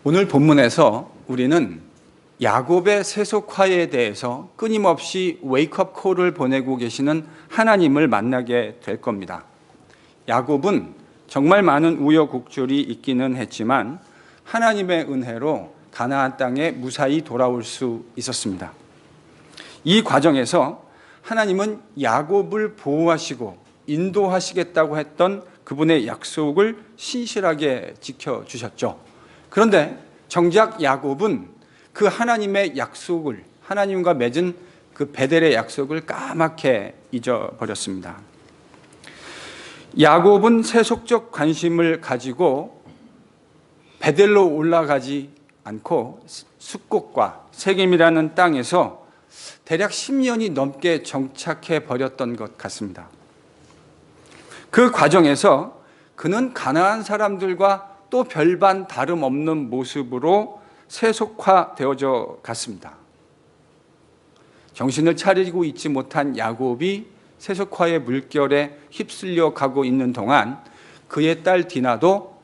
오늘 본문에서 우리는 야곱의 세속화에 대해서 끊임없이 웨이크업 콜을 보내고 계시는 하나님을 만나게 될 겁니다. 야곱은 정말 많은 우여곡절이 있기는 했지만 하나님의 은혜로 가나안 땅에 무사히 돌아올 수 있었습니다. 이 과정에서 하나님은 야곱을 보호하시고 인도하시겠다고 했던 그분의 약속을 신실하게 지켜주셨죠. 그런데 정작 야곱은 그 하나님의 약속을, 하나님과 맺은 그 베델의 약속을 까맣게 잊어버렸습니다. 야곱은 세속적 관심을 가지고 베델로 올라가지 않고 숫곳과 세겜이라는 땅에서 대략 10년이 넘게 정착해 버렸던 것 같습니다. 그 과정에서 그는 가나안 사람들과 또 별반 다름없는 모습으로 세속화되어져 갔습니다. 정신을 차리고 있지 못한 야곱이 세속화의 물결에 휩쓸려 가고 있는 동안 그의 딸 디나도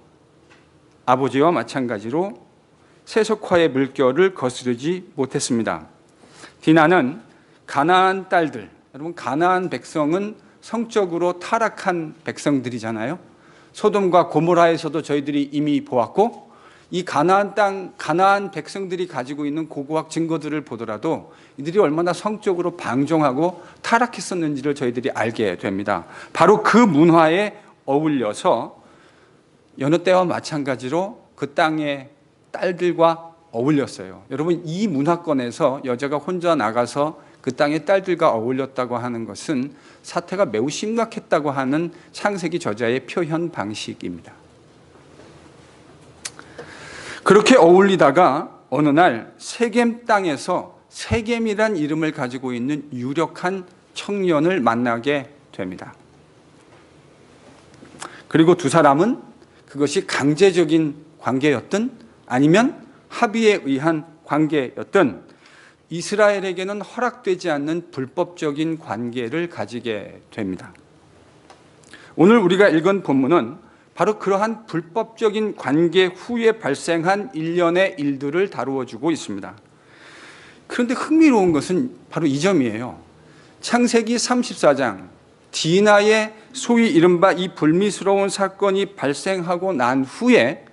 아버지와 마찬가지로 세속화의 물결을 거스르지 못했습니다. 디나는 가나안 딸들, 여러분 가나안 백성은 성적으로 타락한 백성들이잖아요. 소돔과 고모라에서도 저희들이 이미 보았고, 이 가나안 땅, 가나안 백성들이 가지고 있는 고고학 증거들을 보더라도 이들이 얼마나 성적으로 방종하고 타락했었는지를 저희들이 알게 됩니다. 바로 그 문화에 어울려서 여느 때와 마찬가지로 그 땅의 딸들과 어울렸어요. 여러분, 이 문화권에서 여자가 혼자 나가서 그 땅의 딸들과 어울렸다고 하는 것은 사태가 매우 심각했다고 하는 창세기 저자의 표현 방식입니다. 그렇게 어울리다가 어느 날 세겜 땅에서 세겜이란 이름을 가지고 있는 유력한 청년을 만나게 됩니다. 그리고 두 사람은 그것이 강제적인 관계였든 아니면 합의에 의한 관계였든 이스라엘에게는 허락되지 않는 불법적인 관계를 가지게 됩니다. 오늘 우리가 읽은 본문은 바로 그러한 불법적인 관계 후에 발생한 일련의 일들을 다루어주고 있습니다. 그런데 흥미로운 것은 바로 이 점이에요. 창세기 34장, 디나의 소위 이른바 이 불미스러운 사건이 발생하고 난 후에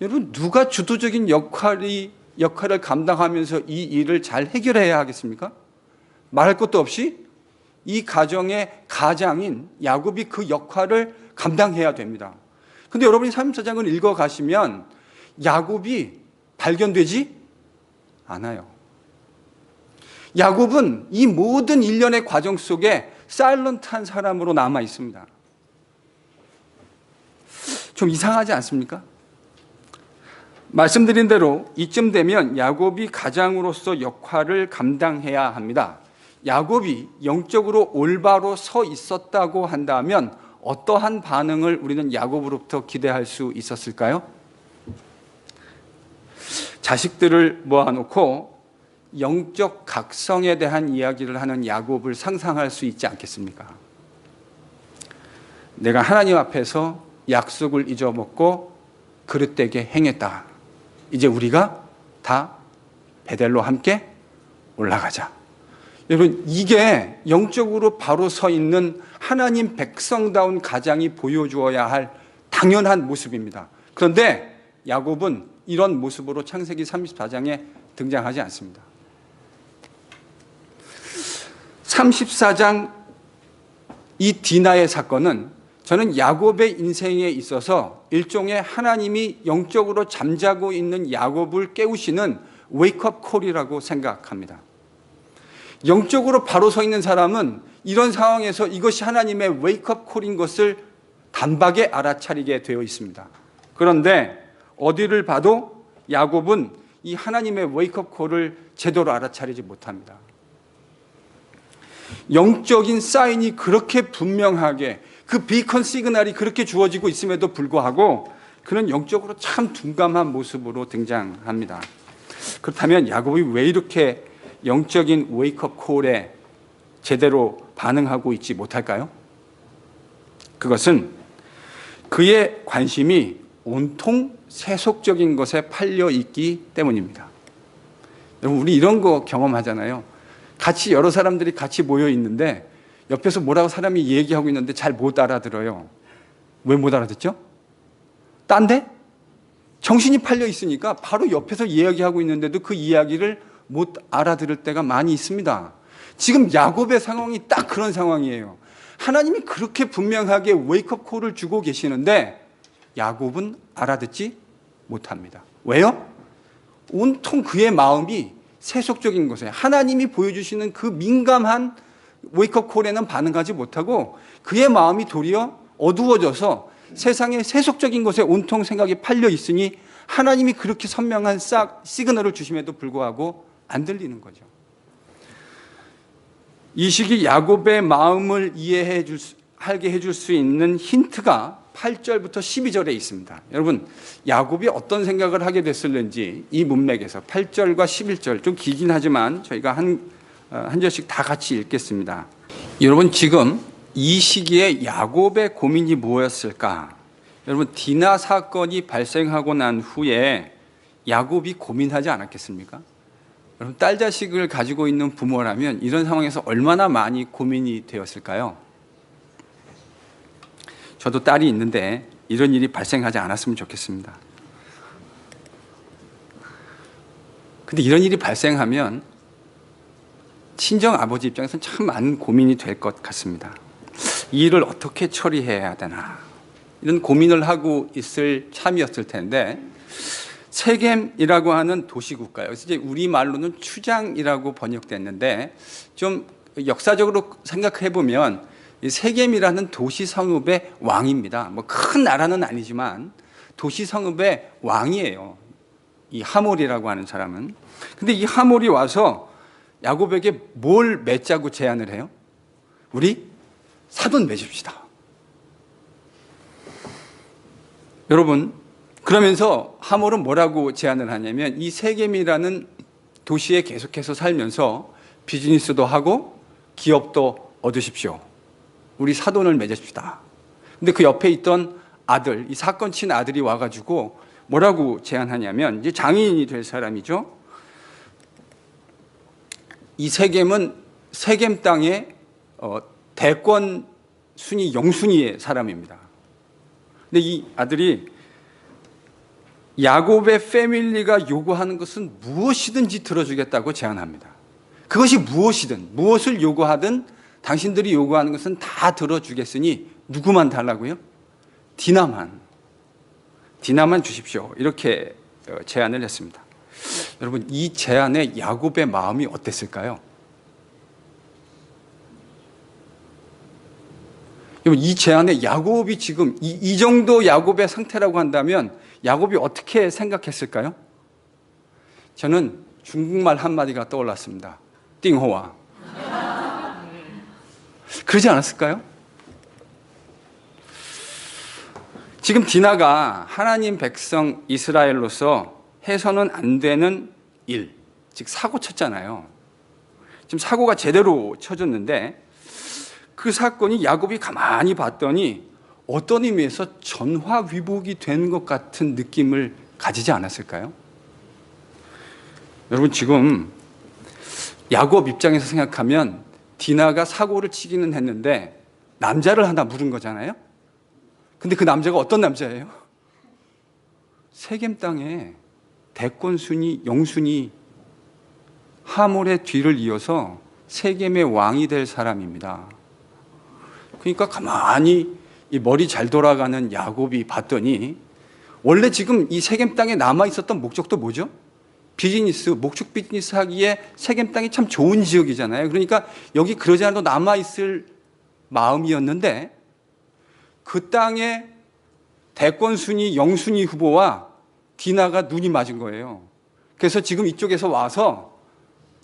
여러분 누가 주도적인 역할을 감당하면서 이 일을 잘 해결해야 하겠습니까? 말할 것도 없이 이 가정의 가장인 야곱이 그 역할을 감당해야 됩니다. 근데 여러분이 34장을 읽어가시면 야곱이 발견되지 않아요. 야곱은 이 모든 일련의 과정 속에 사일런트한 사람으로 남아 있습니다. 좀 이상하지 않습니까? 말씀드린 대로 이쯤 되면 야곱이 가장으로서 역할을 감당해야 합니다. 야곱이 영적으로 올바로 서 있었다고 한다면 어떠한 반응을 우리는 야곱으로부터 기대할 수 있었을까요? 자식들을 모아놓고 영적 각성에 대한 이야기를 하는 야곱을 상상할 수 있지 않겠습니까? 내가 하나님 앞에서 약속을 잊어먹고 그릇되게 행했다. 이제 우리가 다 베델로 함께 올라가자. 여러분, 이게 영적으로 바로 서 있는 하나님 백성다운 가장이 보여주어야 할 당연한 모습입니다. 그런데 야곱은 이런 모습으로 창세기 34장에 등장하지 않습니다. 34장 이 디나의 사건은 저는 야곱의 인생에 있어서 일종의 하나님이 영적으로 잠자고 있는 야곱을 깨우시는 웨이크업 콜이라고 생각합니다. 영적으로 바로 서 있는 사람은 이런 상황에서 이것이 하나님의 웨이크업 콜인 것을 단박에 알아차리게 되어 있습니다. 그런데 어디를 봐도 야곱은 이 하나님의 웨이크업 콜을 제대로 알아차리지 못합니다. 영적인 사인이 그렇게 분명하게 그 비컨 시그널이 그렇게 주어지고 있음에도 불구하고 그는 영적으로 참 둔감한 모습으로 등장합니다. 그렇다면 야곱이 왜 이렇게 영적인 웨이크업 콜에 제대로 반응하고 있지 못할까요? 그것은 그의 관심이 온통 세속적인 것에 팔려 있기 때문입니다. 여러분, 우리 이런 거 경험하잖아요. 같이 여러 사람들이 같이 모여 있는데 옆에서 뭐라고 사람이 얘기하고 있는데 잘 못 알아들어요. 왜 못 알아듣죠? 딴데? 정신이 팔려 있으니까 바로 옆에서 이야기하고 있는데도 그 이야기를 못 알아들을 때가 많이 있습니다. 지금 야곱의 상황이 딱 그런 상황이에요. 하나님이 그렇게 분명하게 웨이크업 콜을 주고 계시는데 야곱은 알아듣지 못합니다. 왜요? 온통 그의 마음이 세속적인 것에, 하나님이 보여주시는 그 민감한 웨이크업 콜에는 반응하지 못하고 그의 마음이 도리어 어두워져서 세상의 세속적인 것에 온통 생각이 팔려 있으니 하나님이 그렇게 선명한 시그널을 주심에도 불구하고 안 들리는 거죠. 이 시기 야곱의 마음을 이해하게 해줄 수 있는 힌트가 8절부터 12절에 있습니다. 여러분, 야곱이 어떤 생각을 하게 됐을는지 이 문맥에서 8절과 11절, 좀 길긴 하지만 저희가 한 절씩 다 같이 읽겠습니다. 여러분, 지금 이 시기에 야곱의 고민이 무엇이었을까? 여러분, 디나 사건이 발생하고 난 후에 야곱이 고민하지 않았겠습니까? 여러분, 딸 자식을 가지고 있는 부모라면 이런 상황에서 얼마나 많이 고민이 되었을까요? 저도 딸이 있는데 이런 일이 발생하지 않았으면 좋겠습니다. 근데 이런 일이 발생하면 친정 아버지 입장에서는 참 많은 고민이 될 것 같습니다. 이 일을 어떻게 처리해야 되나, 이런 고민을 하고 있을 참이었을 텐데, 세겜이라고 하는 도시국가요. 그래서 이제 우리말로는 추장이라고 번역됐는데, 좀 역사적으로 생각해 보면 이 세겜이라는 도시 성읍의 왕입니다. 뭐 큰 나라는 아니지만 도시 성읍의 왕이에요. 이 하몰이라고 하는 사람은. 근데 이 하몰이 와서 야곱에게 뭘 맺자고 제안을 해요? 우리 사돈 맺읍시다. 여러분, 그러면서 하몰은 뭐라고 제안을 하냐면 이 세겜이라는 도시에 계속해서 살면서 비즈니스도 하고 기업도 얻으십시오. 우리 사돈을 맺읍시다. 근데 그 옆에 있던 아들, 이 사건 친 아들이 와가지고 뭐라고 제안하냐면, 이제 장인이 될 사람이죠. 이 세겜은 세겜 땅의 대권 순위, 영순위의 사람입니다. 근데 이 아들이 야곱의 패밀리가 요구하는 것은 무엇이든지 들어주겠다고 제안합니다. 그것이 무엇이든, 무엇을 요구하든 당신들이 요구하는 것은 다 들어주겠으니 누구만 달라고요? 디나만 주십시오. 이렇게 제안을 했습니다. 여러분, 이 제안에 야곱의 마음이 어땠을까요? 여러분, 이 제안에 야곱이 지금 이 정도 야곱의 상태라고 한다면 야곱이 어떻게 생각했을까요? 저는 중국말 한마디가 떠올랐습니다. 띵호와. 그러지 않았을까요? 지금 디나가 하나님 백성 이스라엘로서 해서는 안 되는 일, 즉 사고 쳤잖아요. 지금 사고가 제대로 쳐졌는데 그 사건이 야곱이 가만히 봤더니 어떤 의미에서 전화위복이 된 것 같은 느낌을 가지지 않았을까요? 여러분, 지금 야곱 입장에서 생각하면 디나가 사고를 치기는 했는데 남자를 하나 물은 거잖아요. 근데 그 남자가 어떤 남자예요? 세겜 땅에 대권순위, 영순위 하몰의 뒤를 이어서 세겜의 왕이 될 사람입니다. 그러니까 가만히 이 머리 잘 돌아가는 야곱이 봤더니 원래 지금 이 세겜 땅에 남아 있었던 목적도 뭐죠? 비즈니스, 목축 비즈니스 하기에 세겜 땅이 참 좋은 지역이잖아요. 그러니까 여기 그러지 않아도 남아 있을 마음이었는데 그 땅의 대권 순위, 영순위 후보와 디나가 눈이 맞은 거예요. 그래서 지금 이쪽에서 와서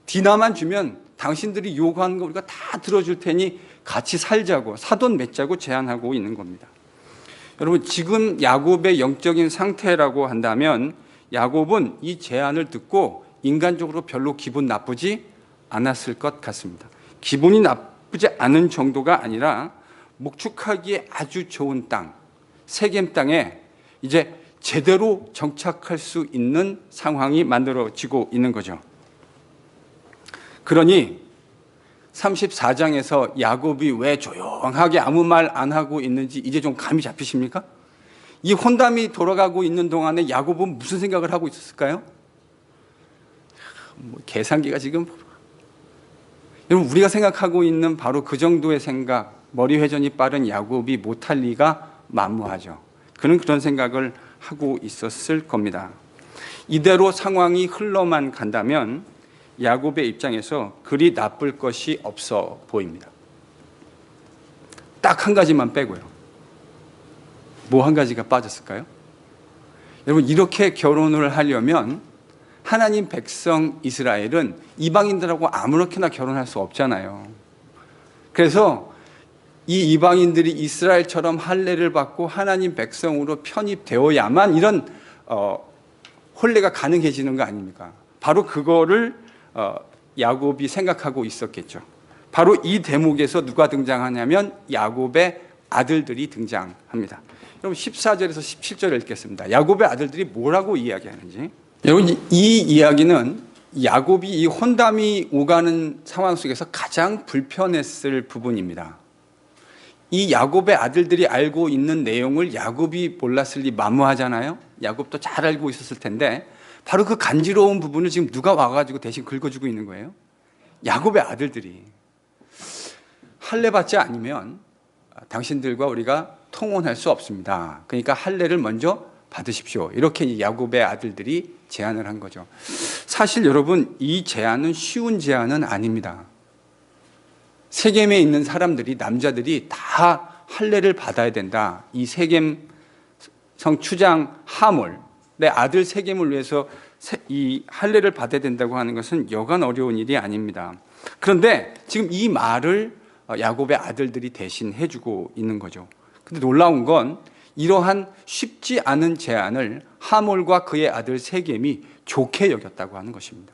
디나만 주면 당신들이 요구하는 거 우리가 다 들어줄 테니 같이 살자고, 사돈 맺자고 제안하고 있는 겁니다. 여러분, 지금 야곱의 영적인 상태라고 한다면 야곱은 이 제안을 듣고 인간적으로 별로 기분 나쁘지 않았을 것 같습니다. 기분이 나쁘지 않은 정도가 아니라 목축하기에 아주 좋은 땅, 세겜 땅에 이제 제대로 정착할 수 있는 상황이 만들어지고 있는 거죠. 그러니 34장에서 야곱이 왜 조용하게 아무 말 안 하고 있는지 이제 좀 감이 잡히십니까? 이 혼담이 돌아가고 있는 동안에 야곱은 무슨 생각을 하고 있었을까요? 계산기가 지금, 여러분, 우리가 생각하고 있는 바로 그 정도의 생각, 머리 회전이 빠른 야곱이 못할 리가 만무하죠. 그는 그런 생각을 하고 있었을 겁니다. 이대로 상황이 흘러만 간다면 야곱의 입장에서 그리 나쁠 것이 없어 보입니다. 딱 한 가지만 빼고요. 뭐 한 가지가 빠졌을까요? 여러분, 이렇게 결혼을 하려면 하나님 백성 이스라엘은 이방인들하고 아무렇게나 결혼할 수 없잖아요. 그래서 이 이방인들이 이스라엘처럼 할례를 받고 하나님 백성으로 편입되어야만 이런 혼례가 가능해지는 거 아닙니까? 바로 그거를 야곱이 생각하고 있었겠죠. 바로 이 대목에서 누가 등장하냐면 야곱의 아들들이 등장합니다. 여러분 14절에서 17절을 읽겠습니다. 야곱의 아들들이 뭐라고 이야기하는지. 여러분 이 이야기는 야곱이 이 혼담이 오가는 상황 속에서 가장 불편했을 부분입니다. 이 야곱의 아들들이 알고 있는 내용을 야곱이 몰랐을 리 만무하잖아요. 야곱도 잘 알고 있었을 텐데 바로 그 간지러운 부분을 지금 누가 와가지고 대신 긁어주고 있는 거예요? 야곱의 아들들이. 할례 받지 않으면 당신들과 우리가 통혼할 수 없습니다. 그러니까 할례를 먼저 받으십시오. 이렇게 야곱의 아들들이 제안을 한 거죠. 사실 여러분 이 제안은 쉬운 제안은 아닙니다. 세겜에 있는 사람들이, 남자들이 다 할례를 받아야 된다. 이 세겜 성 추장 하몰, 내 아들 세겜을 위해서 이 할례를 받아야 된다고 하는 것은 여간 어려운 일이 아닙니다. 그런데 지금 이 말을 야곱의 아들들이 대신 해주고 있는 거죠. 근데 놀라운 건 이러한 쉽지 않은 제안을 하몰과 그의 아들 세겜이 좋게 여겼다고 하는 것입니다.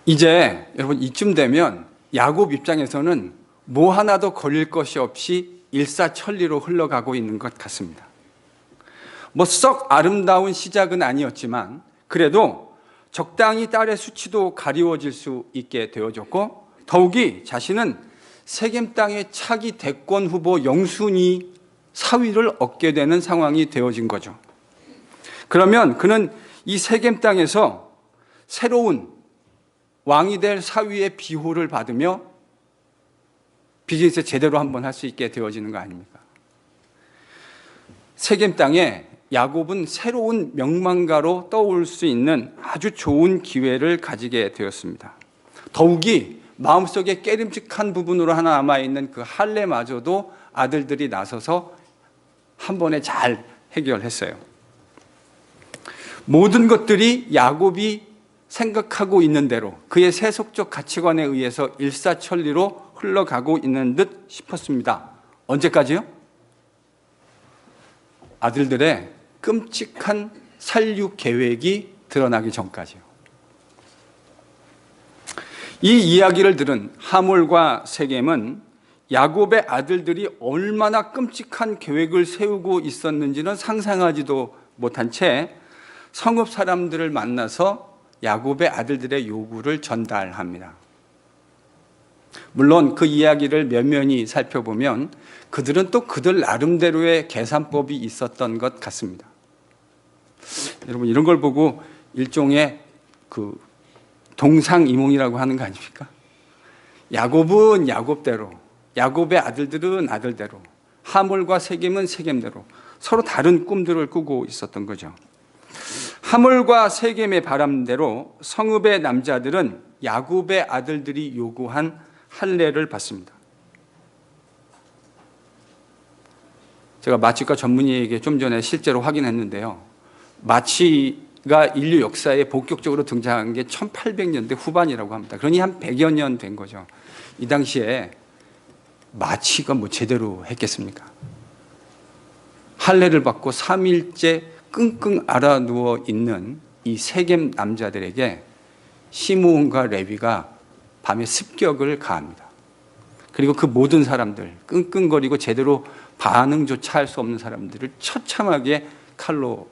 이제 여러분 이쯤 되면 야곱 입장에서는 뭐 하나도 걸릴 것이 없이 일사천리로 흘러가고 있는 것 같습니다. 뭐 썩 아름다운 시작은 아니었지만 그래도 적당히 딸의 수치도 가리워질 수 있게 되어졌고 더욱이 자신은 세겜 땅의 차기 대권 후보 영순위 사위를 얻게 되는 상황이 되어진 거죠. 그러면 그는 이 세겜 땅에서 새로운 왕이 될 사위의 비호를 받으며 비즈니스 제대로 한번 할 수 있게 되어지는 거 아닙니까? 세겜 땅에 야곱은 새로운 명망가로 떠올 수 있는 아주 좋은 기회를 가지게 되었습니다. 더욱이 마음속에 깨림직한 부분으로 하나 남아있는 그 할례마저도 아들들이 나서서 한 번에 잘 해결했어요. 모든 것들이 야곱이 생각하고 있는 대로 그의 세속적 가치관에 의해서 일사천리로 흘러가고 있는 듯 싶었습니다. 언제까지요? 아들들의 끔찍한 살육 계획이 드러나기 전까지요. 이 이야기를 들은 하몰과 세겜은 야곱의 아들들이 얼마나 끔찍한 계획을 세우고 있었는지는 상상하지도 못한 채 성읍 사람들을 만나서 야곱의 아들들의 요구를 전달합니다. 물론 그 이야기를 면면히 살펴보면 그들은 또 그들 나름대로의 계산법이 있었던 것 같습니다. 여러분 이런 걸 보고 일종의 그 동상이몽이라고 하는 거 아닙니까? 야곱은 야곱대로, 야곱의 아들들은 아들대로, 하몰과 세겜은 세겜대로 서로 다른 꿈들을 꾸고 있었던 거죠. 하몰과 세겜의 바람대로 성읍의 남자들은 야곱의 아들들이 요구한 할례를 받습니다. 제가 마취과 전문의에게 좀 전에 실제로 확인했는데요. 마취가 인류 역사에 본격적으로 등장한 게 1800년대 후반이라고 합니다. 그러니 한 100여 년 된 거죠. 이 당시에 마취가 뭐 제대로 했겠습니까? 할례를 받고 3일째 끙끙 앓아 누워 있는 이 세겜 남자들에게 시므온과 레위가 밤에 습격을 가합니다. 그리고 그 모든 사람들 끙끙거리고 제대로 반응조차 할 수 없는 사람들을 처참하게 칼로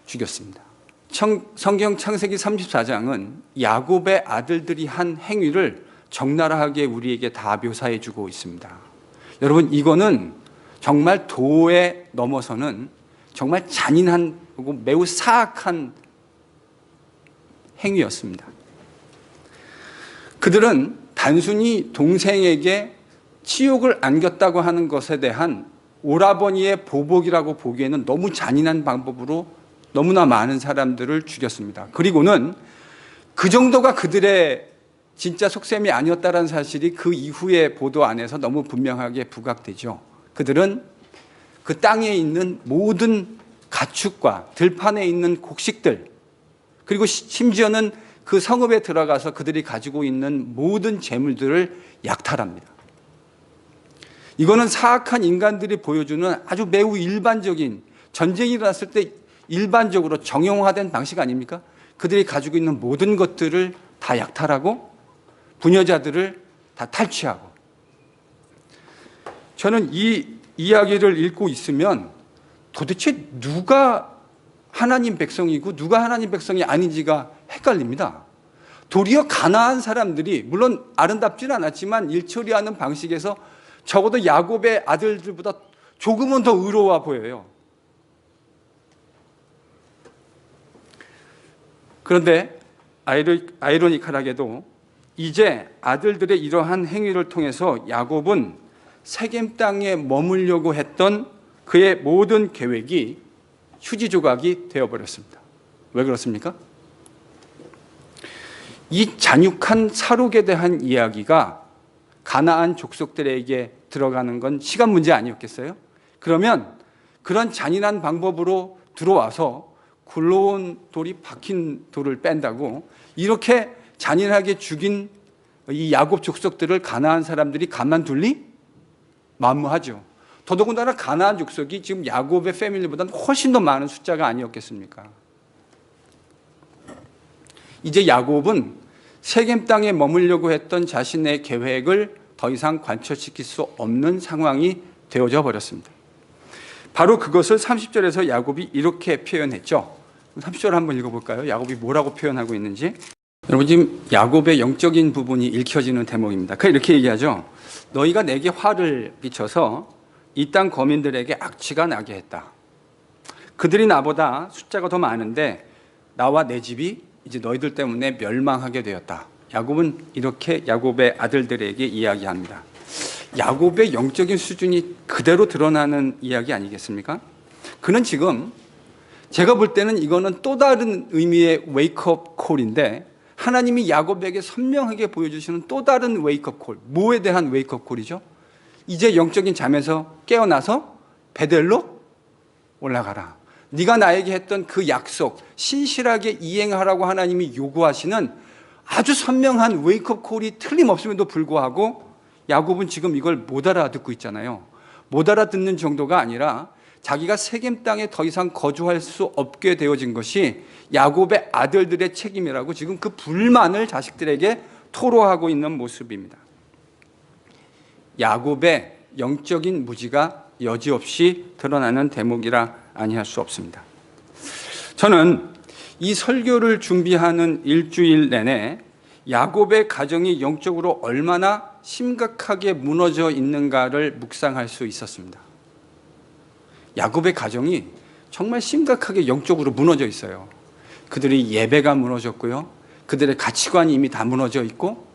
죽였습니다. 성경 창세기 34장은 야곱의 아들들이 한 행위를 적나라하게 우리에게 다 묘사해 주고 있습니다. 여러분, 이거는 정말 도에 넘어서는 정말 잔인하고 매우 사악한 행위였습니다. 그들은 단순히 동생에게 치욕을 안겼다고 하는 것에 대한 오라버니의 보복이라고 보기에는 너무 잔인한 방법으로 너무나 많은 사람들을 죽였습니다. 그리고는 그 정도가 그들의 진짜 속셈이 아니었다는 사실이 그 이후의 보도 안에서 너무 분명하게 부각되죠. 그들은 그 땅에 있는 모든 가축과 들판에 있는 곡식들, 그리고 심지어는 그 성읍에 들어가서 그들이 가지고 있는 모든 재물들을 약탈합니다. 이거는 사악한 인간들이 보여주는 아주 매우 일반적인, 전쟁이 일어났을 때 일반적으로 정형화된 방식 아닙니까? 그들이 가지고 있는 모든 것들을 다 약탈하고 부녀자들을 다 탈취하고. 저는 이 이야기를 읽고 있으면 도대체 누가 하나님 백성이고 누가 하나님 백성이 아닌지가 헷갈립니다. 도리어 가나안 사람들이 물론 아름답지는 않았지만 일처리하는 방식에서 적어도 야곱의 아들들보다 조금은 더 의로워 보여요. 그런데 아이러니컬하게도 이제 아들들의 이러한 행위를 통해서 야곱은 세겜 땅에 머물려고 했던 그의 모든 계획이 휴지 조각이 되어버렸습니다. 왜 그렇습니까? 이 잔혹한 살육에 대한 이야기가 가나안 족속들에게 들어가는 건 시간 문제 아니었겠어요? 그러면 그런 잔인한 방법으로 들어와서 굴러온 돌이 박힌 돌을 뺀다고 이렇게 잔인하게 죽인 이 야곱 족속들을 가나안 사람들이 가만둘리? 만무하죠. 더더군다나 가나안 족속이 지금 야곱의 패밀리보다는 훨씬 더 많은 숫자가 아니었겠습니까? 이제 야곱은 세겜 땅에 머물려고 했던 자신의 계획을 더 이상 관철시킬 수 없는 상황이 되어져 버렸습니다. 바로 그것을 30절에서 야곱이 이렇게 표현했죠. 30절 한번 읽어볼까요? 야곱이 뭐라고 표현하고 있는지. 여러분, 지금 야곱의 영적인 부분이 읽혀지는 대목입니다. 이렇게 얘기하죠. 너희가 내게 화를 비춰서 이 땅 거민들에게 악취가 나게 했다. 그들이 나보다 숫자가 더 많은데 나와 내 집이 이제 너희들 때문에 멸망하게 되었다. 야곱은 이렇게 야곱의 아들들에게 이야기합니다. 야곱의 영적인 수준이 그대로 드러나는 이야기 아니겠습니까? 그는 지금 제가 볼 때는 이거는 또 다른 의미의 웨이크업 콜인데 하나님이 야곱에게 선명하게 보여주시는 또 다른 웨이크업 콜. 뭐에 대한 웨이크업 콜이죠? 이제 영적인 잠에서 깨어나서 베델로 올라가라. 네가 나에게 했던 그 약속 신실하게 이행하라고 하나님이 요구하시는 아주 선명한 웨이크업 콜이 틀림없음에도 불구하고 야곱은 지금 이걸 못 알아듣고 있잖아요. 못 알아듣는 정도가 아니라 자기가 세겜 땅에 더 이상 거주할 수 없게 되어진 것이 야곱의 아들들의 책임이라고 지금 그 불만을 자식들에게 토로하고 있는 모습입니다. 야곱의 영적인 무지가 여지없이 드러나는 대목이라 아니할 수 없습니다. 저는 이 설교를 준비하는 일주일 내내 야곱의 가정이 영적으로 얼마나 심각하게 무너져 있는가를 묵상할 수 있었습니다. 야곱의 가정이 정말 심각하게 영적으로 무너져 있어요. 그들의 예배가 무너졌고요. 그들의 가치관이 이미 다 무너져 있고,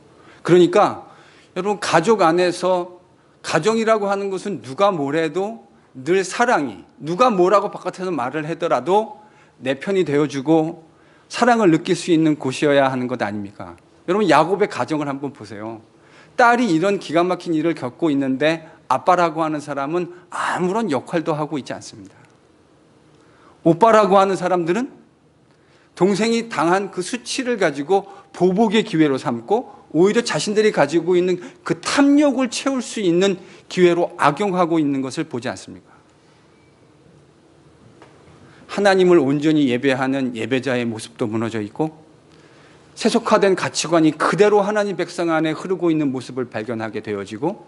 그러니까 여러분, 가족 안에서 가정이라고 하는 것은 누가 뭐래도 늘 사랑이, 누가 뭐라고 바깥에서 말을 하더라도 내 편이 되어주고 사랑을 느낄 수 있는 곳이어야 하는 것 아닙니까? 여러분, 야곱의 가정을 한번 보세요. 딸이 이런 기가 막힌 일을 겪고 있는데 아빠라고 하는 사람은 아무런 역할도 하고 있지 않습니다. 오빠라고 하는 사람들은 동생이 당한 그 수치를 가지고 보복의 기회로 삼고 오히려 자신들이 가지고 있는 그 탐욕을 채울 수 있는 기회로 악용하고 있는 것을 보지 않습니까? 하나님을 온전히 예배하는 예배자의 모습도 무너져 있고 세속화된 가치관이 그대로 하나님 백성 안에 흐르고 있는 모습을 발견하게 되어지고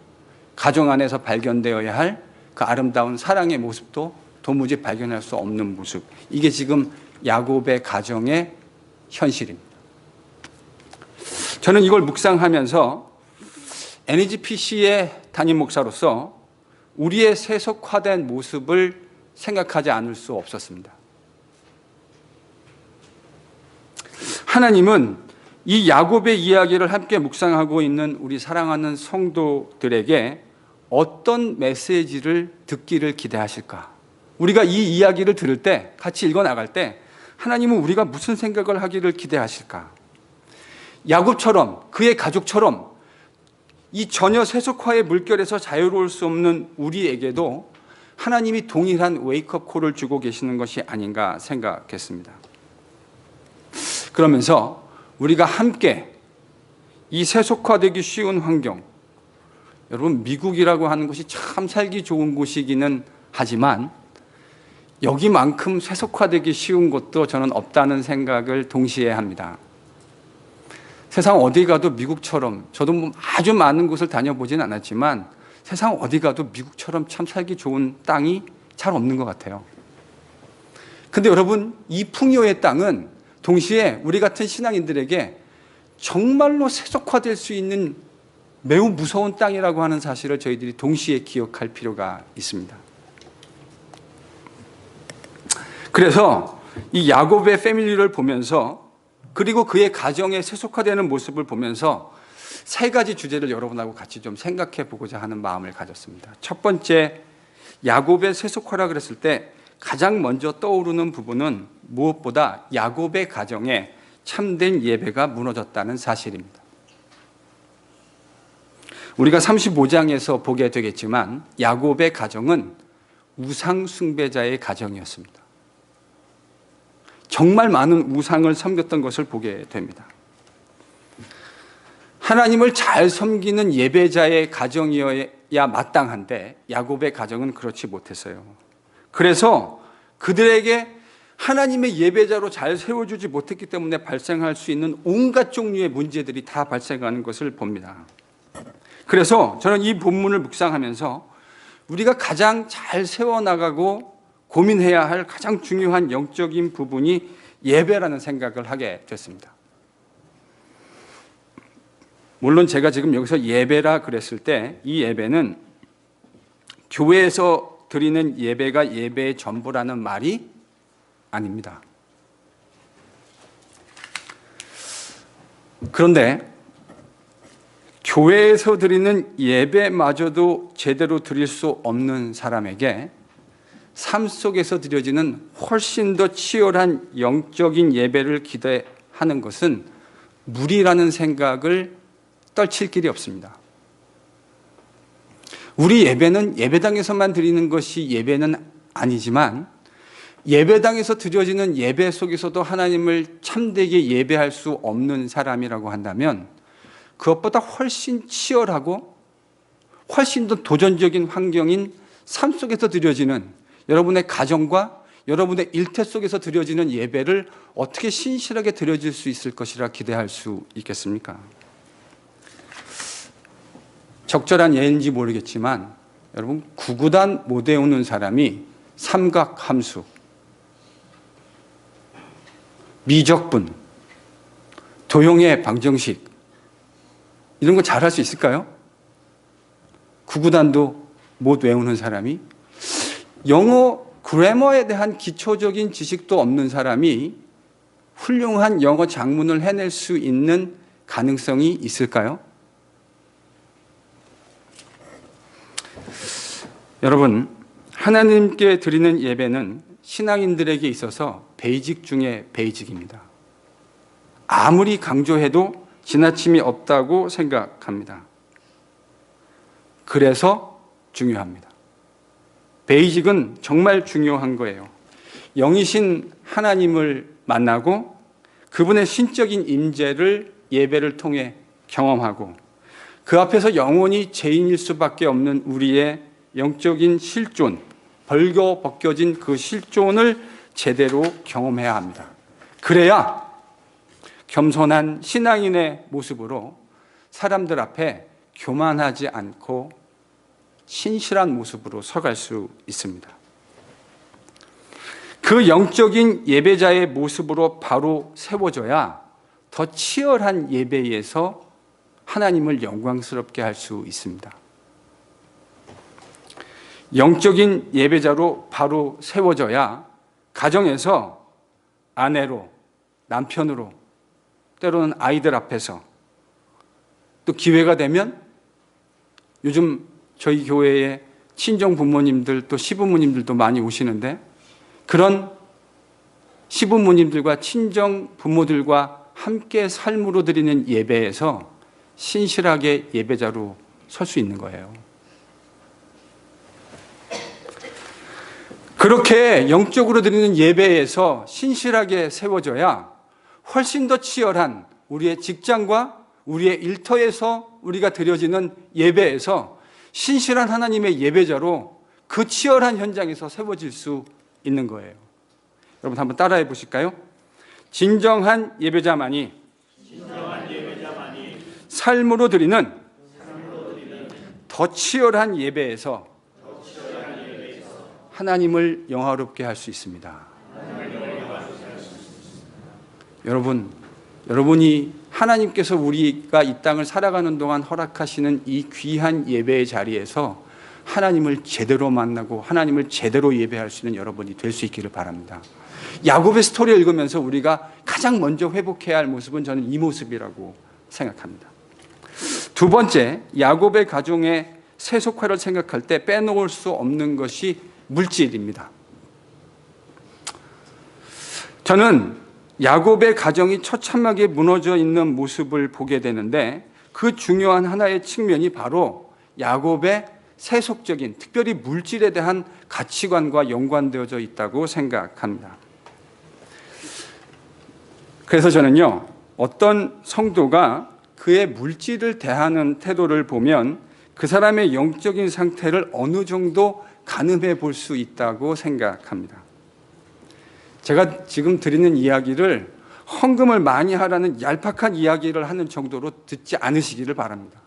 가정 안에서 발견되어야 할 그 아름다운 사랑의 모습도 도무지 발견할 수 없는 모습. 이게 지금 야곱의 가정의 현실입니다. 저는 이걸 묵상하면서 NEGPC의 담임 목사로서 우리의 세속화된 모습을 생각하지 않을 수 없었습니다. 하나님은 이 야곱의 이야기를 함께 묵상하고 있는 우리 사랑하는 성도들에게 어떤 메시지를 듣기를 기대하실까? 우리가 이 이야기를 들을 때, 같이 읽어나갈 때 하나님은 우리가 무슨 생각을 하기를 기대하실까? 야곱처럼, 그의 가족처럼 이 전혀 세속화의 물결에서 자유로울 수 없는 우리에게도 하나님이 동일한 웨이크업 콜을 주고 계시는 것이 아닌가 생각했습니다. 그러면서 우리가 함께 이 세속화되기 쉬운 환경, 여러분 미국이라고 하는 곳이 참 살기 좋은 곳이기는 하지만 여기만큼 세속화되기 쉬운 곳도 저는 없다는 생각을 동시에 합니다. 세상 어디 가도 미국처럼, 저도 뭐 아주 많은 곳을 다녀보진 않았지만 세상 어디 가도 미국처럼 참 살기 좋은 땅이 잘 없는 것 같아요. 근데 여러분, 이 풍요의 땅은 동시에 우리 같은 신앙인들에게 정말로 세속화될 수 있는 매우 무서운 땅이라고 하는 사실을 저희들이 동시에 기억할 필요가 있습니다. 그래서 이 야곱의 패밀리를 보면서, 그리고 그의 가정의 세속화되는 모습을 보면서 세 가지 주제를 여러분하고 같이 좀 생각해 보고자 하는 마음을 가졌습니다. 첫 번째, 야곱의 세속화라 그랬을 때 가장 먼저 떠오르는 부분은 무엇보다 야곱의 가정에 참된 예배가 무너졌다는 사실입니다. 우리가 35장에서 보게 되겠지만 야곱의 가정은 우상 숭배자의 가정이었습니다. 정말 많은 우상을 섬겼던 것을 보게 됩니다. 하나님을 잘 섬기는 예배자의 가정이어야 마땅한데 야곱의 가정은 그렇지 못했어요. 그래서 그들에게 하나님의 예배자로 잘 세워주지 못했기 때문에 발생할 수 있는 온갖 종류의 문제들이 다 발생하는 것을 봅니다. 그래서 저는 이 본문을 묵상하면서 우리가 가장 잘 세워나가고 고민해야 할 가장 중요한 영적인 부분이 예배라는 생각을 하게 됐습니다. 물론 제가 지금 여기서 예배라 그랬을 때 이 예배는 교회에서 드리는 예배가 예배의 전부라는 말이 아닙니다. 그런데 교회에서 드리는 예배마저도 제대로 드릴 수 없는 사람에게 삶 속에서 드려지는 훨씬 더 치열한 영적인 예배를 기대하는 것은 무리라는 생각을 떨칠 길이 없습니다. 우리 예배는 예배당에서만 드리는 것이 예배는 아니지만 예배당에서 드려지는 예배 속에서도 하나님을 참되게 예배할 수 없는 사람이라고 한다면 그것보다 훨씬 치열하고 훨씬 더 도전적인 환경인 삶 속에서 드려지는 여러분의 가정과 여러분의 일터 속에서 드려지는 예배를 어떻게 신실하게 드려질 수 있을 것이라 기대할 수 있겠습니까? 적절한 예인지 모르겠지만 여러분, 구구단 못 외우는 사람이 삼각함수, 미적분, 도형의 방정식 이런 거 잘할 수 있을까요? 구구단도 못 외우는 사람이, 영어 그래머에 대한 기초적인 지식도 없는 사람이 훌륭한 영어 작문을 해낼 수 있는 가능성이 있을까요? 여러분, 하나님께 드리는 예배는 신앙인들에게 있어서 베이직 중에 베이직입니다. 아무리 강조해도 지나침이 없다고 생각합니다. 그래서 중요합니다. 베이직은 정말 중요한 거예요. 영이신 하나님을 만나고 그분의 신적인 임재를 예배를 통해 경험하고 그 앞에서 영원히 죄인일 수밖에 없는 우리의 영적인 실존, 벌거벗겨진 그 실존을 제대로 경험해야 합니다. 그래야 겸손한 신앙인의 모습으로 사람들 앞에 교만하지 않고 신실한 모습으로 서갈 수 있습니다. 그 영적인 예배자의 모습으로 바로 세워져야 더 치열한 예배에서 하나님을 영광스럽게 할 수 있습니다. 영적인 예배자로 바로 세워져야 가정에서 아내로, 남편으로, 때로는 아이들 앞에서, 또 기회가 되면 요즘 저희 교회에 친정 부모님들 또 시부모님들도 많이 오시는데, 그런 시부모님들과 친정 부모들과 함께 삶으로 드리는 예배에서 신실하게 예배자로 설 수 있는 거예요. 그렇게 영적으로 드리는 예배에서 신실하게 세워져야 훨씬 더 치열한 우리의 직장과 우리의 일터에서 우리가 드려지는 예배에서 신실한 하나님의 예배자로 그 치열한 현장에서 세워질 수 있는 거예요. 여러분 한번 따라해 보실까요? 진정한 예배자만이 삶으로 드리는 더 치열한 예배에서 하나님을 영화롭게 할 수 있습니다. 여러분이 하나님께서 우리가 이 땅을 살아가는 동안 허락하시는 이 귀한 예배의 자리에서 하나님을 제대로 만나고 하나님을 제대로 예배할 수 있는 여러분이 될 수 있기를 바랍니다. 야곱의 스토리를 읽으면서 우리가 가장 먼저 회복해야 할 모습은 저는 이 모습이라고 생각합니다. 두 번째, 야곱의 가정의 세속화를 생각할 때 빼놓을 수 없는 것이 물질입니다. 저는 야곱의 가정이 처참하게 무너져 있는 모습을 보게 되는데, 그 중요한 하나의 측면이 바로 야곱의 세속적인, 특별히 물질에 대한 가치관과 연관되어져 있다고 생각합니다. 그래서 저는요, 어떤 성도가 그의 물질을 대하는 태도를 보면 그 사람의 영적인 상태를 어느 정도 가늠해 볼 수 있다고 생각합니다. 제가 지금 드리는 이야기를 헌금을 많이 하라는 얄팍한 이야기를 하는 정도로 듣지 않으시기를 바랍니다.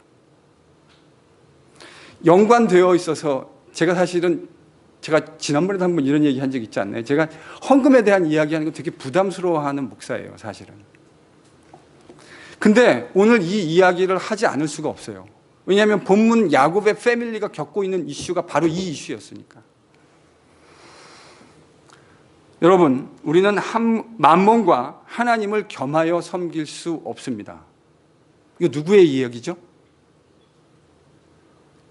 연관되어 있어서 제가 지난번에도 한번 이런 얘기 한 적 있지 않나요? 제가 헌금에 대한 이야기하는 거 되게 부담스러워하는 목사예요, 사실은. 근데 오늘 이 이야기를 하지 않을 수가 없어요. 왜냐하면 본문 야곱의 패밀리가 겪고 있는 이슈가 바로 이 이슈였으니까. 여러분, 우리는 만몬과 하나님을 겸하여 섬길 수 없습니다. 이거 누구의 이야기죠?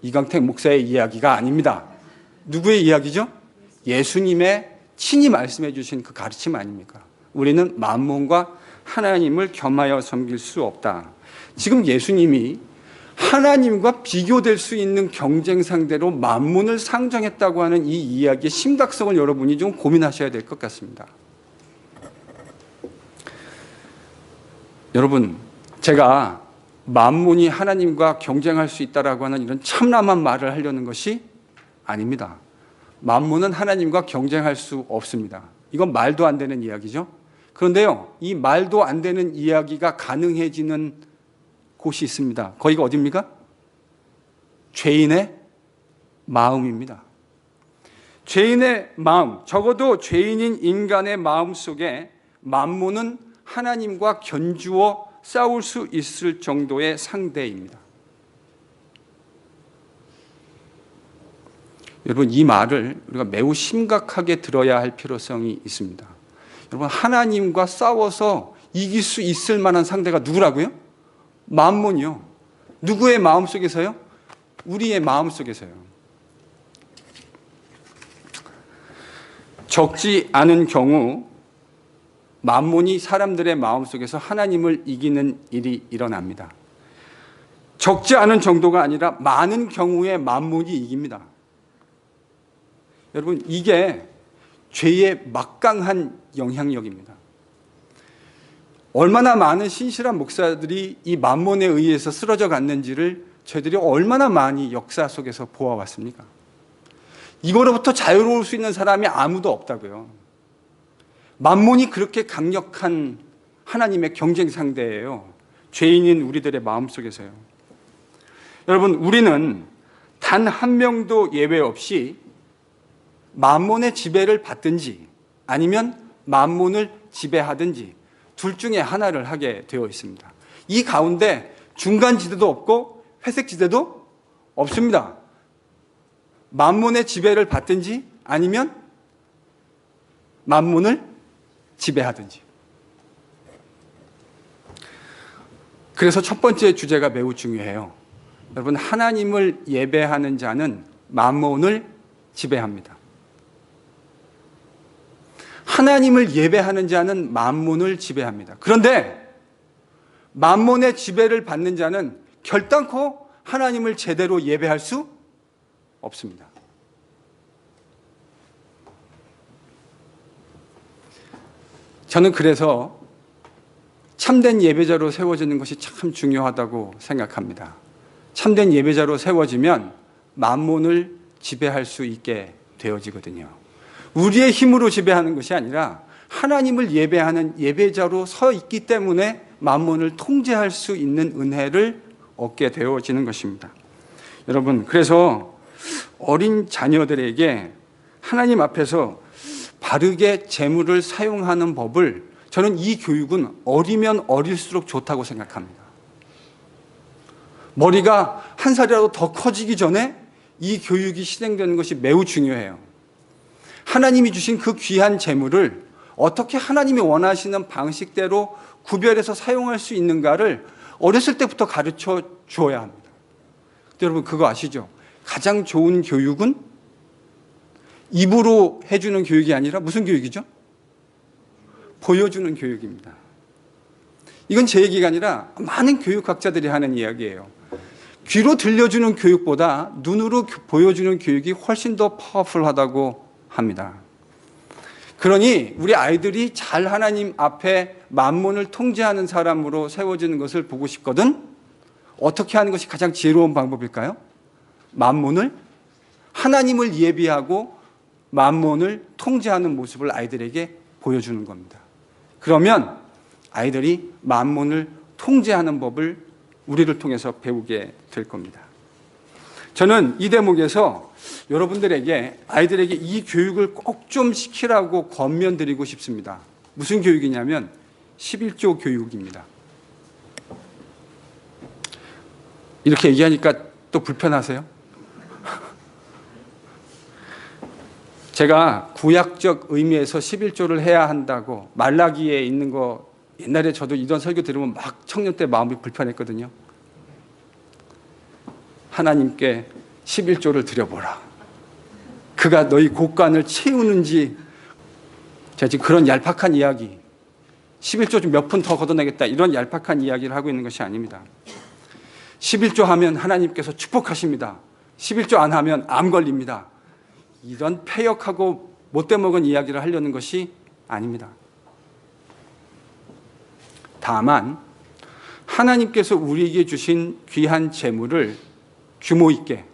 이강택 목사의 이야기가 아닙니다. 누구의 이야기죠? 예수님의 친히 말씀해 주신 그 가르침 아닙니까? 우리는 만몬과 하나님을 겸하여 섬길 수 없다. 지금 예수님이 하나님과 비교될 수 있는 경쟁 상대로 만몬을 상정했다고 하는 이 이야기의 심각성을 여러분이 좀 고민하셔야 될 것 같습니다. 여러분, 제가 만몬이 하나님과 경쟁할 수 있다라고 하는 이런 참람한 말을 하려는 것이 아닙니다. 만몬은 하나님과 경쟁할 수 없습니다. 이건 말도 안 되는 이야기죠. 그런데요, 이 말도 안 되는 이야기가 가능해지는 곳이 있습니다. 거기가 어디입니까? 죄인의 마음입니다. 죄인의 마음, 적어도 죄인인 인간의 마음 속에 만몬은 하나님과 견주어 싸울 수 있을 정도의 상대입니다. 여러분, 이 말을 우리가 매우 심각하게 들어야 할 필요성이 있습니다. 여러분, 하나님과 싸워서 이길 수 있을 만한 상대가 누구라고요? 만몬이요. 누구의 마음속에서요? 우리의 마음속에서요. 적지 않은 경우 만몬이 사람들의 마음속에서 하나님을 이기는 일이 일어납니다. 적지 않은 정도가 아니라 많은 경우에 만몬이 이깁니다. 여러분, 이게 죄의 막강한 영향력입니다. 얼마나 많은 신실한 목사들이 이 만몬에 의해서 쓰러져 갔는지를 저희들이 얼마나 많이 역사 속에서 보아왔습니까? 이거로부터 자유로울 수 있는 사람이 아무도 없다고요. 만몬이 그렇게 강력한 하나님의 경쟁 상대예요. 죄인인 우리들의 마음속에서요. 여러분, 우리는 단 한 명도 예외 없이 만몬의 지배를 받든지 아니면 만몬을 지배하든지 둘 중에 하나를 하게 되어 있습니다. 이 가운데 중간 지대도 없고 회색 지대도 없습니다. 만몬의 지배를 받든지 아니면 만몬을 지배하든지. 그래서 첫 번째 주제가 매우 중요해요. 여러분, 하나님을 예배하는 자는 만몬을 지배합니다. 하나님을 예배하는 자는 만몬을 지배합니다. 그런데 만몬의 지배를 받는 자는 결단코 하나님을 제대로 예배할 수 없습니다. 저는 그래서 참된 예배자로 세워지는 것이 참 중요하다고 생각합니다. 참된 예배자로 세워지면 만몬을 지배할 수 있게 되어지거든요. 우리의 힘으로 지배하는 것이 아니라 하나님을 예배하는 예배자로 서 있기 때문에 만몬을 통제할 수 있는 은혜를 얻게 되어지는 것입니다. 여러분, 그래서 어린 자녀들에게 하나님 앞에서 바르게 재물을 사용하는 법을, 저는 이 교육은 어리면 어릴수록 좋다고 생각합니다. 머리가 한 살이라도 더 커지기 전에 이 교육이 실행되는 것이 매우 중요해요. 하나님이 주신 그 귀한 재물을 어떻게 하나님이 원하시는 방식대로 구별해서 사용할 수 있는가를 어렸을 때부터 가르쳐 주어야 합니다. 여러분, 그거 아시죠? 가장 좋은 교육은 입으로 해주는 교육이 아니라 무슨 교육이죠? 보여주는 교육입니다. 이건 제 얘기가 아니라 많은 교육학자들이 하는 이야기예요. 귀로 들려주는 교육보다 눈으로 보여주는 교육이 훨씬 더 파워풀하다고 합니다. 그러니 우리 아이들이 잘 하나님 앞에 만몬을 통제하는 사람으로 세워지는 것을 보고 싶거든. 어떻게 하는 것이 가장 지혜로운 방법일까요? 만몬을, 하나님을 예비하고 만몬을 통제하는 모습을 아이들에게 보여주는 겁니다. 그러면 아이들이 만몬을 통제하는 법을 우리를 통해서 배우게 될 겁니다. 저는 이 대목에서 여러분들에게, 아이들에게 이 교육을 꼭 좀 시키라고 권면드리고 싶습니다. 무슨 교육이냐면 11조 교육입니다. 이렇게 얘기하니까 또 불편하세요? 제가 구약적 의미에서 11조를 해야 한다고 말라기에 있는 거, 옛날에 저도 이런 설교 들으면 막 청년 때 마음이 불편했거든요. 하나님께 11조를 드려보라. 그가 너희 곳간을 채우는지. 제가 지금 그런 얄팍한 이야기, 11조 좀 몇 푼 더 걷어내겠다, 이런 얄팍한 이야기를 하고 있는 것이 아닙니다. 11조 하면 하나님께서 축복하십니다. 11조 안 하면 암 걸립니다. 이런 패역하고 못돼 먹은 이야기를 하려는 것이 아닙니다. 다만 하나님께서 우리에게 주신 귀한 재물을 규모 있게,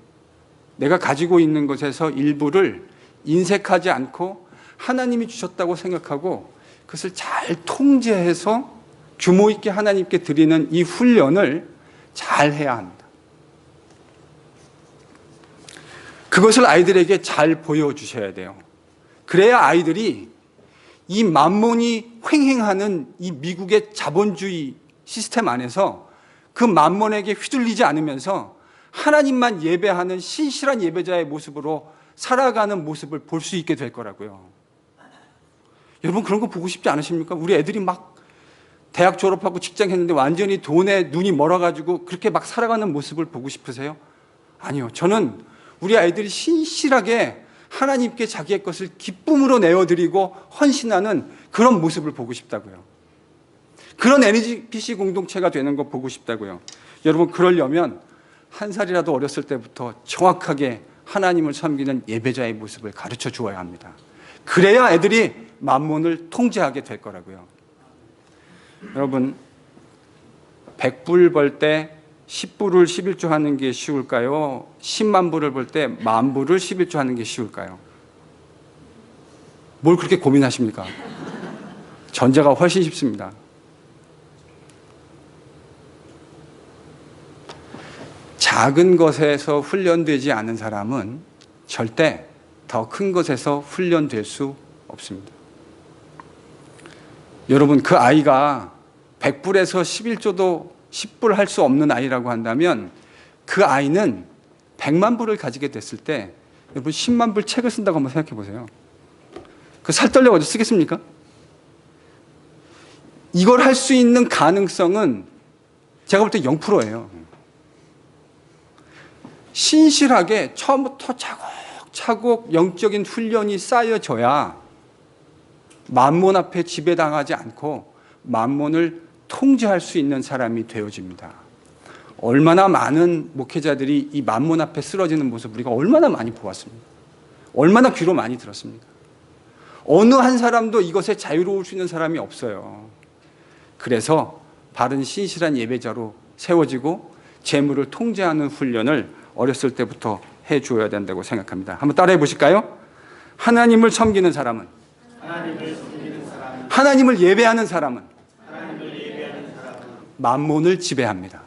내가 가지고 있는 것에서 일부를 인색하지 않고 하나님이 주셨다고 생각하고 그것을 잘 통제해서 규모 있게 하나님께 드리는 이 훈련을 잘 해야 합니다. 그것을 아이들에게 잘 보여주셔야 돼요. 그래야 아이들이 이 만몬이 횡행하는 이 미국의 자본주의 시스템 안에서 그 만몬에게 휘둘리지 않으면서 하나님만 예배하는 신실한 예배자의 모습으로 살아가는 모습을 볼 수 있게 될 거라고요. 여러분, 그런 거 보고 싶지 않으십니까? 우리 애들이 막 대학 졸업하고 직장 했는데 완전히 돈에 눈이 멀어가지고 그렇게 막 살아가는 모습을 보고 싶으세요? 아니요. 저는 우리 아이들이 신실하게 하나님께 자기의 것을 기쁨으로 내어드리고 헌신하는 그런 모습을 보고 싶다고요. 그런 NGPC 공동체가 되는 거 보고 싶다고요. 여러분, 그러려면 한 살이라도 어렸을 때부터 정확하게 하나님을 섬기는 예배자의 모습을 가르쳐 주어야 합니다. 그래야 애들이 만몬을 통제하게 될 거라고요. 여러분, 100불 벌 때 10불을 11조 하는 게 쉬울까요? 10만 불을 벌 때 10,000불을 11조 하는 게 쉬울까요? 뭘 그렇게 고민하십니까? 전자가 훨씬 쉽습니다. 작은 것에서 훈련되지 않은 사람은 절대 더 큰 것에서 훈련될 수 없습니다. 여러분, 그 아이가 100불에서 11조도 10불 할 수 없는 아이라고 한다면 그 아이는 100만 불을 가지게 됐을 때 여러분 10만 불 책을 쓴다고 한번 생각해 보세요. 그 살 떨려가지고 쓰겠습니까? 이걸 할 수 있는 가능성은 제가 볼 때 0%예요. 신실하게 처음부터 차곡차곡 영적인 훈련이 쌓여져야 만몬 앞에 지배당하지 않고 만몬을 통제할 수 있는 사람이 되어집니다. 얼마나 많은 목회자들이 이 만몬 앞에 쓰러지는 모습 우리가 얼마나 많이 보았습니까? 얼마나 귀로 많이 들었습니까? 어느 한 사람도 이것에 자유로울 수 있는 사람이 없어요. 그래서 바른 신실한 예배자로 세워지고 재물을 통제하는 훈련을 어렸을 때부터 해줘야 된다고 생각합니다. 한번 따라해 보실까요? 하나님을 섬기는 사람은, 하나님을 예배하는 사람은 만몬을 지배합니다.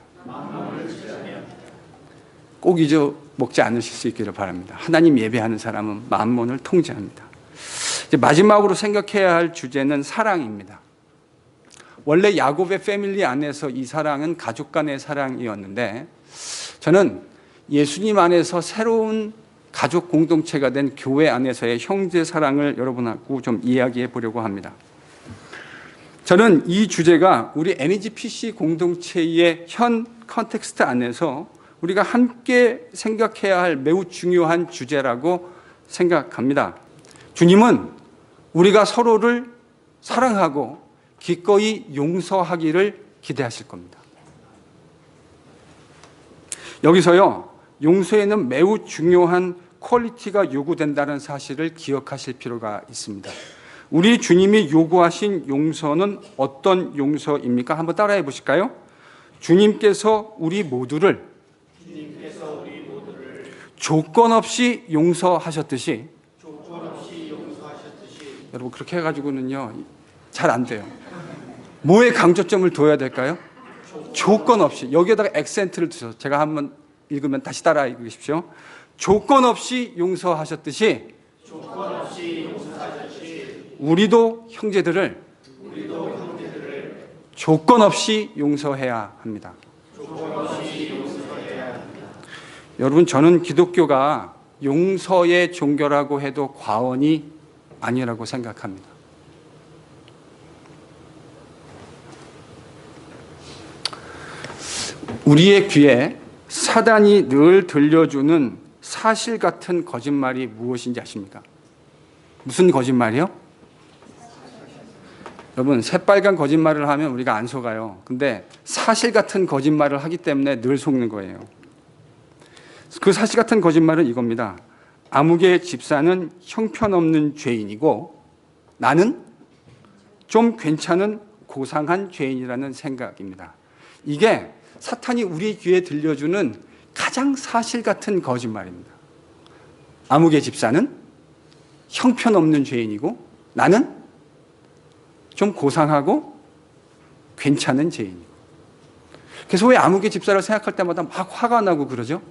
꼭 잊어먹지 않으실 수 있기를 바랍니다. 하나님 예배하는 사람은 만몬을 통제합니다. 이제 마지막으로 생각해야 할 주제는 사랑입니다. 원래 야곱의 패밀리 안에서 이 사랑은 가족 간의 사랑이었는데 저는 예수님 안에서 새로운 가족 공동체가 된 교회 안에서의 형제 사랑을 여러분하고 좀 이야기해 보려고 합니다. 저는 이 주제가 우리 NGPC 공동체의 현 컨텍스트 안에서 우리가 함께 생각해야 할 매우 중요한 주제라고 생각합니다. 주님은 우리가 서로를 사랑하고 기꺼이 용서하기를 기대하실 겁니다. 여기서요, 용서에는 매우 중요한 퀄리티가 요구된다는 사실을 기억하실 필요가 있습니다. 우리 주님이 요구하신 용서는 어떤 용서입니까? 한번 따라해 보실까요? 주님께서 우리 모두를 조건 없이 용서하셨듯이 여러분, 그렇게 해가지고는요 잘 안 돼요. 뭐에 강조점을 둬야 될까요? 조건 없이. 여기에다가 액센트를 두셔서 제가 한번 읽으면 다시 따라 읽으십시오. 조건 없이 용서하셨듯이 우리도 형제들을 조건 없이 용서해야 합니다. 여러분, 저는 기독교가 용서의 종교라고 해도 과언이 아니라고 생각합니다. 우리의 귀에 사단이 늘 들려주는 사실 같은 거짓말이 무엇인지 아십니까? 무슨 거짓말이요? 여러분, 새빨간 거짓말을 하면 우리가 안 속아요. 근데 사실 같은 거짓말을 하기 때문에 늘 속는 거예요. 그 사실 같은 거짓말은 이겁니다. 아무개 집사는 형편없는 죄인이고 나는 좀 괜찮은 고상한 죄인이라는 생각입니다. 이게 사탄이 우리 귀에 들려주는 가장 사실 같은 거짓말입니다. 아무개 집사는 형편없는 죄인이고 나는 좀 고상하고 괜찮은 죄인이고. 그래서 왜 아무개 집사를 생각할 때마다 막 화가 나고 그러죠?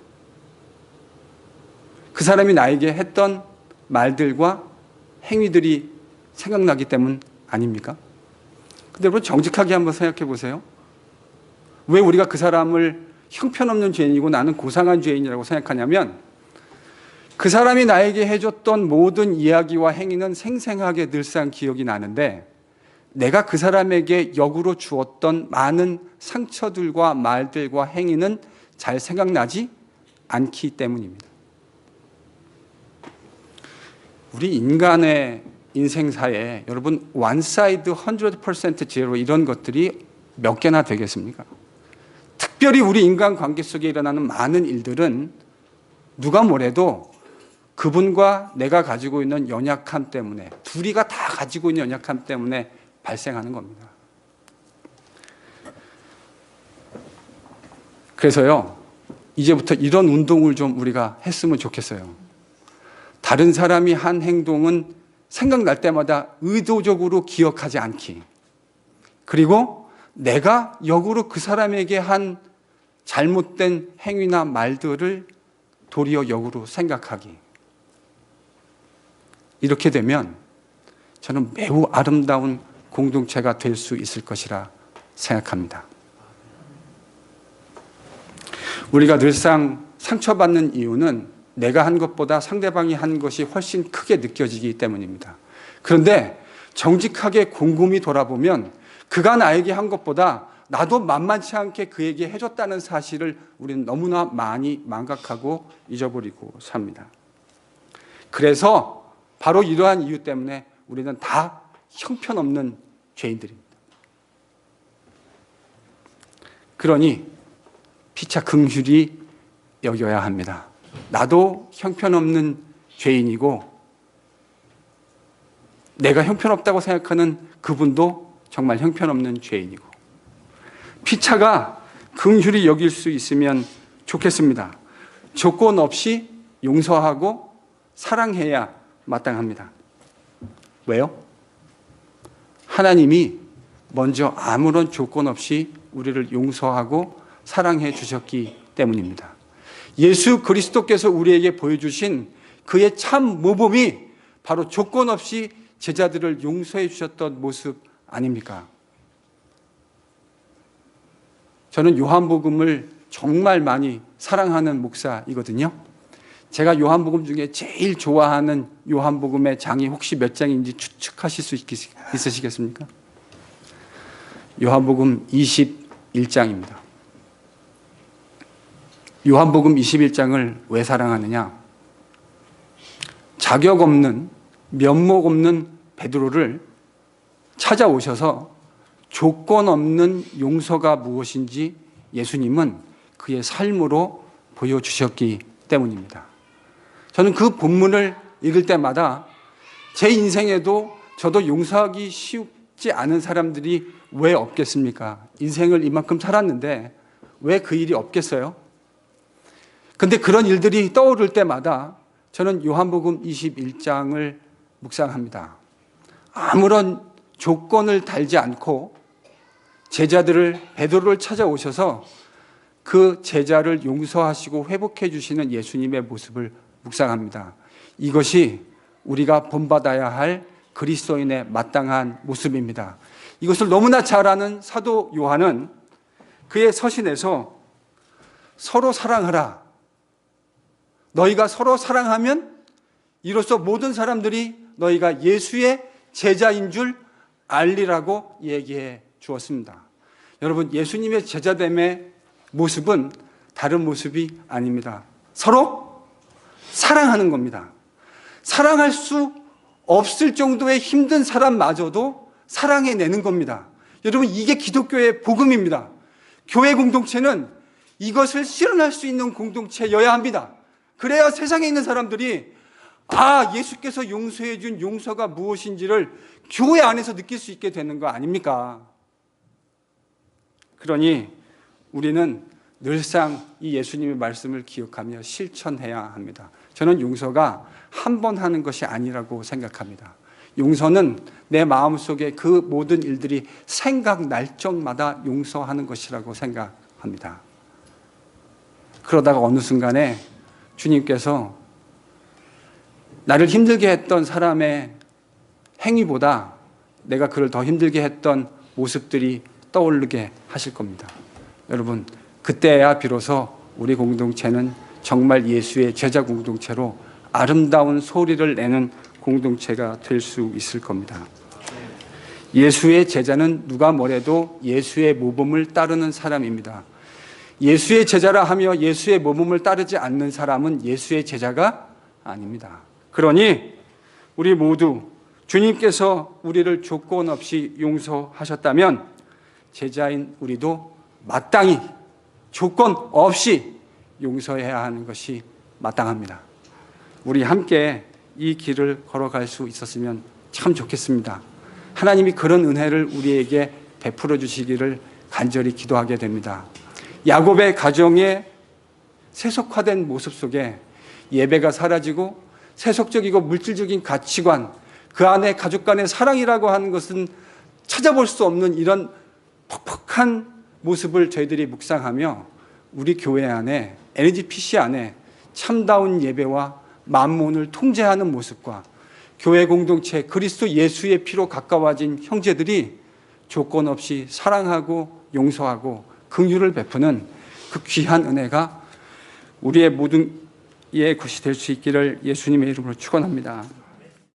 그 사람이 나에게 했던 말들과 행위들이 생각나기 때문 아닙니까? 근데 여러분, 정직하게 한번 생각해 보세요. 왜 우리가 그 사람을 형편없는 죄인이고 나는 고상한 죄인이라고 생각하냐면 그 사람이 나에게 해줬던 모든 이야기와 행위는 생생하게 늘상 기억이 나는데 내가 그 사람에게 역으로 주었던 많은 상처들과 말들과 행위는 잘 생각나지 않기 때문입니다. 우리 인간의 인생사에 여러분 one side 100% 제로 이런 것들이 몇 개나 되겠습니까? 특별히 우리 인간관계 속에 일어나는 많은 일들은 누가 뭐래도 그분과 내가 가지고 있는 연약함 때문에, 둘이가 다 가지고 있는 연약함 때문에 발생하는 겁니다. 그래서요, 이제부터 이런 운동을 좀 우리가 했으면 좋겠어요. 다른 사람이 한 행동은 생각날 때마다 의도적으로 기억하지 않기. 그리고 내가 역으로 그 사람에게 한 잘못된 행위나 말들을 도리어 역으로 생각하기. 이렇게 되면 저는 매우 아름다운 공동체가 될 수 있을 것이라 생각합니다. 우리가 늘상 상처받는 이유는 내가 한 것보다 상대방이 한 것이 훨씬 크게 느껴지기 때문입니다. 그런데 정직하게 곰곰이 돌아보면 그가 나에게 한 것보다 나도 만만치 않게 그에게 해줬다는 사실을 우리는 너무나 많이 망각하고 잊어버리고 삽니다. 그래서 바로 이러한 이유 때문에 우리는 다 형편없는 죄인들입니다. 그러니 피차 긍휼히 여겨야 합니다. 나도 형편없는 죄인이고 내가 형편없다고 생각하는 그분도 정말 형편없는 죄인이고 피차가 긍휼히 여길 수 있으면 좋겠습니다. 조건 없이 용서하고 사랑해야 마땅합니다. 왜요? 하나님이 먼저 아무런 조건 없이 우리를 용서하고 사랑해 주셨기 때문입니다. 예수 그리스도께서 우리에게 보여주신 그의 참 모범이 바로 조건 없이 제자들을 용서해 주셨던 모습 아닙니까? 저는 요한복음을 정말 많이 사랑하는 목사이거든요. 제가 요한복음 중에 제일 좋아하는 요한복음의 장이 혹시 몇 장인지 추측하실 수 있으시겠습니까? 요한복음 21장입니다. 요한복음 21장을 왜 사랑하느냐? 자격 없는, 면목 없는 베드로를 찾아오셔서 조건 없는 용서가 무엇인지 예수님은 그의 삶으로 보여주셨기 때문입니다. 저는 그 본문을 읽을 때마다 제 인생에도 저도 용서하기 쉽지 않은 사람들이 왜 없겠습니까? 인생을 이만큼 살았는데 왜 그 일이 없겠어요? 근데 그런 일들이 떠오를 때마다 저는 요한복음 21장을 묵상합니다. 아무런 조건을 달지 않고 제자들을 베드로를 찾아오셔서 그 제자를 용서하시고 회복해 주시는 예수님의 모습을 묵상합니다. 이것이 우리가 본받아야 할 그리스도인의 마땅한 모습입니다. 이것을 너무나 잘 아는 사도 요한은 그의 서신에서 서로 사랑하라. 너희가 서로 사랑하면 이로써 모든 사람들이 너희가 예수의 제자인 줄 알리라고 얘기해 주었습니다. 여러분, 예수님의 제자됨의 모습은 다른 모습이 아닙니다. 서로 사랑하는 겁니다. 사랑할 수 없을 정도의 힘든 사람마저도 사랑해내는 겁니다. 여러분, 이게 기독교의 복음입니다. 교회 공동체는 이것을 실현할 수 있는 공동체여야 합니다. 그래야 세상에 있는 사람들이 예수께서 용서해 준 용서가 무엇인지를 교회 안에서 느낄 수 있게 되는 거 아닙니까? 그러니 우리는 늘상 이 예수님의 말씀을 기억하며 실천해야 합니다. 저는 용서가 한 번 하는 것이 아니라고 생각합니다. 용서는 내 마음속에 그 모든 일들이 생각날 적마다 용서하는 것이라고 생각합니다. 그러다가 어느 순간에 주님께서 나를 힘들게 했던 사람의 행위보다 내가 그를 더 힘들게 했던 모습들이 떠오르게 하실 겁니다. 여러분, 그때야 비로소 우리 공동체는 정말 예수의 제자 공동체로 아름다운 소리를 내는 공동체가 될 수 있을 겁니다. 예수의 제자는 누가 뭐래도 예수의 모범을 따르는 사람입니다. 예수의 제자라 하며 예수의 모범을 따르지 않는 사람은 예수의 제자가 아닙니다. 그러니 우리 모두 주님께서 우리를 조건 없이 용서하셨다면 제자인 우리도 마땅히 조건 없이 용서해야 하는 것이 마땅합니다. 우리 함께 이 길을 걸어갈 수 있었으면 참 좋겠습니다. 하나님이 그런 은혜를 우리에게 베풀어 주시기를 간절히 기도하게 됩니다. 야곱의 가정의 세속화된 모습 속에 예배가 사라지고 세속적이고 물질적인 가치관, 그 안에 가족 간의 사랑이라고 하는 것은 찾아볼 수 없는 이런 퍽퍽한 모습을 저희들이 묵상하며 우리 교회 안에, NGPC 안에 참다운 예배와 만몬을 통제하는 모습과 교회 공동체 그리스도 예수의 피로 가까워진 형제들이 조건 없이 사랑하고 용서하고 긍휼을 베푸는 그 귀한 은혜가 우리의 모든 예 것이 될 수 있기를 예수님의 이름으로 축원합니다.